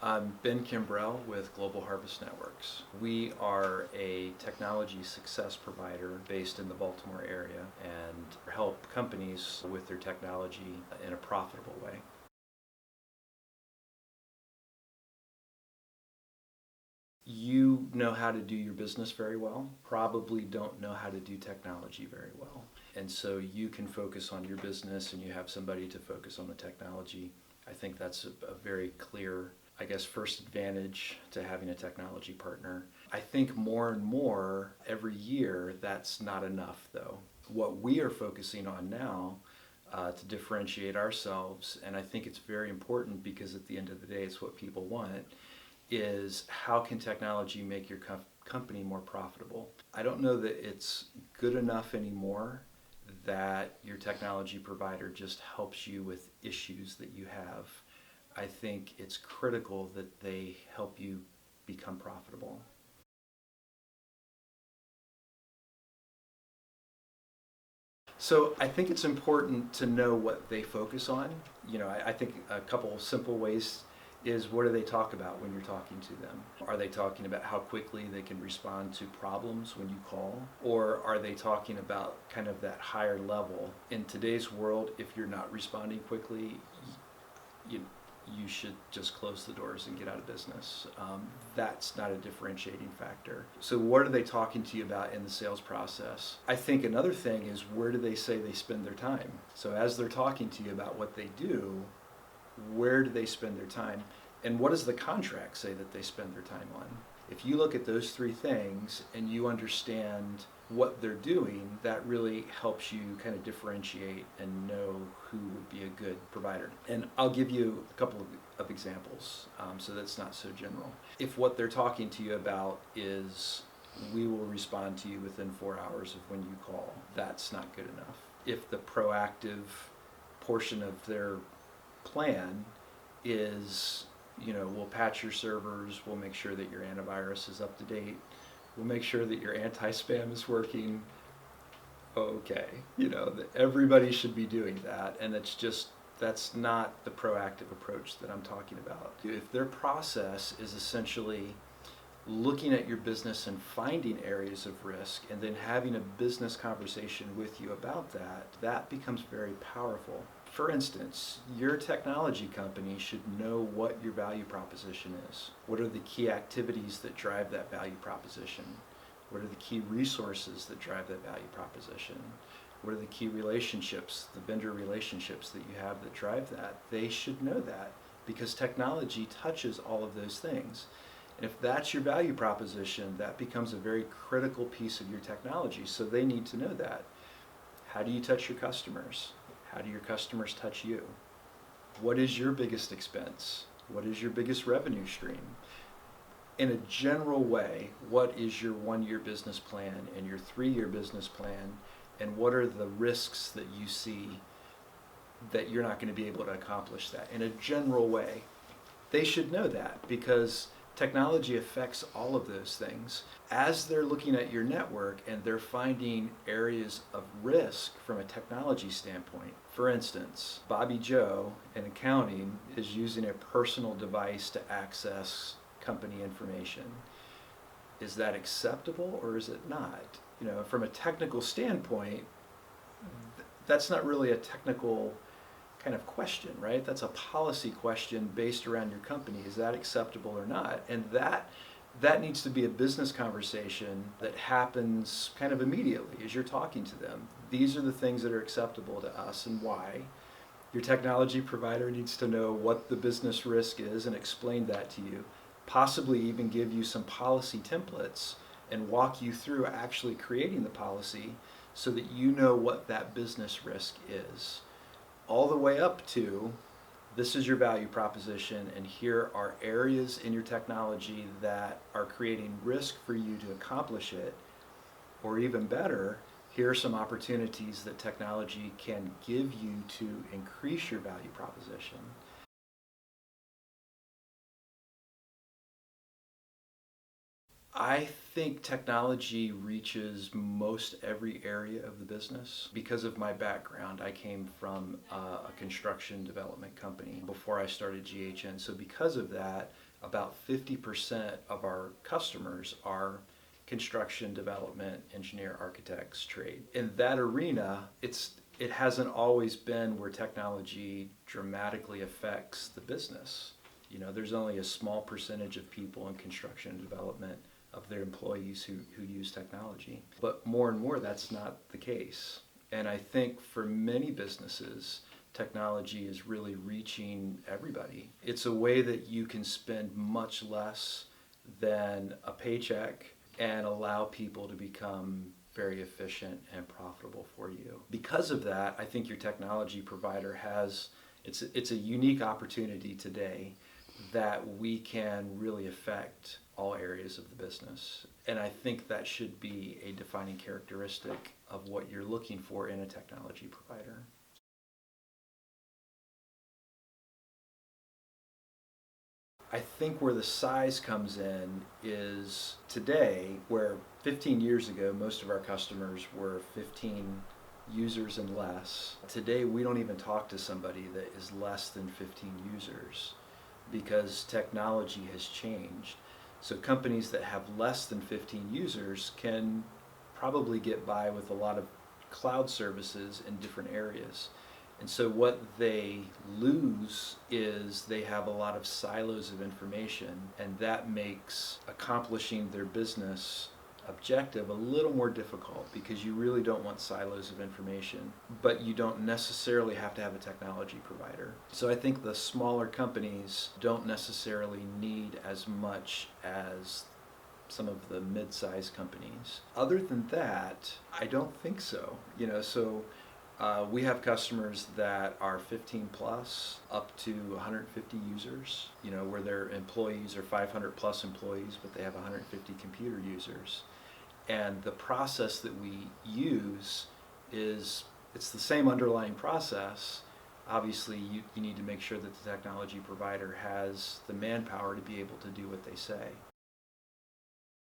I'm Ben Kimbrell with Global Harvest Networks. We are a technology success provider based in the Baltimore area and help companies with their technology in a profitable way. You know how to do your business very well, probably don't know how to do technology very well. And so you can focus on your business and you have somebody to focus on the technology. I think that's a very clear, first advantage to having a technology partner. I think more and more every year that's not enough though. What we are focusing on now to differentiate ourselves, and I think it's very important because at the end of the day it's what people want, is how can technology make your company more profitable? I don't know that it's good enough anymore that your technology provider just helps you with issues that you have. I think it's critical that they help you become profitable. So I think it's important to know what they focus on. I think a couple of simple ways is what do they talk about when you're talking to them? Are they talking about how quickly they can respond to problems when you call? Or are they talking about kind of that higher level? In today's world, if you're not responding quickly, you, you should just close the doors and get out of business. That's not a differentiating factor. So what are they talking to you about in the sales process? I think another thing is where do they say they spend their time? So as they're talking to you about what they do, where do they spend their time? And what does the contract say that they spend their time on? If you look at those three things and you understand what they're doing, that really helps you kind of differentiate and know who would be a good provider. And I'll give you a couple of examples so that's not so general. If what they're talking to you about is we will respond to you within 4 hours of when you call, that's not good enough. If the proactive portion of their plan is, we'll patch your servers, we'll make sure that your antivirus is up to date, we'll make sure that your anti-spam is working. Okay, everybody should be doing that, and that's not the proactive approach that I'm talking about. If their process is essentially looking at your business and finding areas of risk and then having a business conversation with you about that, that becomes very powerful. For instance, your technology company should know what your value proposition is. What are the key activities that drive that value proposition? What are the key resources that drive that value proposition? What are the key relationships, the vendor relationships that you have that drive that? They should know that because technology touches all of those things. And if that's your value proposition, that becomes a very critical piece of your technology. So they need to know that. How do you touch your customers? How do your customers touch you? What is your biggest expense? What is your biggest revenue stream? In a general way, what is your 1-year business plan and your 3-year business plan? And what are the risks that you see that you're not going to be able to accomplish that? In a general way, they should know that because technology affects all of those things. As they're looking at your network and they're finding areas of risk from a technology standpoint, for instance, Bobby Joe in accounting is using a personal device to access company information. Is that acceptable or is it not? From a technical standpoint, that's not really a technical kind of question, right? That's a policy question based around your company. Is that acceptable or not? And that needs to be a business conversation that happens kind of immediately as you're talking to them. These are the things that are acceptable to us and why. Your technology provider needs to know what the business risk is and explain that to you, possibly even give you some policy templates and walk you through actually creating the policy so that you know what that business risk is. All the way up to this is your value proposition and here are areas in your technology that are creating risk for you to accomplish it, or even better, here are some opportunities that technology can give you to increase your value proposition. I think technology reaches most every area of the business. Because of my background, I came from a construction development company before I started GHN. So because of that, about 50% of our customers are construction, development, engineer, architects, trade. In that arena, it hasn't always been where technology dramatically affects the business. There's only a small percentage of people in construction and development of their employees who use technology. But more and more, that's not the case. And I think for many businesses, technology is really reaching everybody. It's a way that you can spend much less than a paycheck and allow people to become very efficient and profitable for you. Because of that, I think your technology provider it's a unique opportunity today that we can really affect all areas of the business. And I think that should be a defining characteristic of what you're looking for in a technology provider. I think where the size comes in is today, where 15 years ago, most of our customers were 15 users and less. Today, we don't even talk to somebody that is less than 15 users because technology has changed. So companies that have less than 15 users can probably get by with a lot of cloud services in different areas. And so what they lose is they have a lot of silos of information, and that makes accomplishing their business objective a little more difficult because you really don't want silos of information, but you don't necessarily have to have a technology provider. So I think the smaller companies don't necessarily need as much as some of the mid-sized companies. Other than that, I don't think so. We have customers that are 15 plus up to 150 users, where their employees are 500 plus employees, but they have 150 computer users. And the process that we use it's the same underlying process. Obviously, you need to make sure that the technology provider has the manpower to be able to do what they say.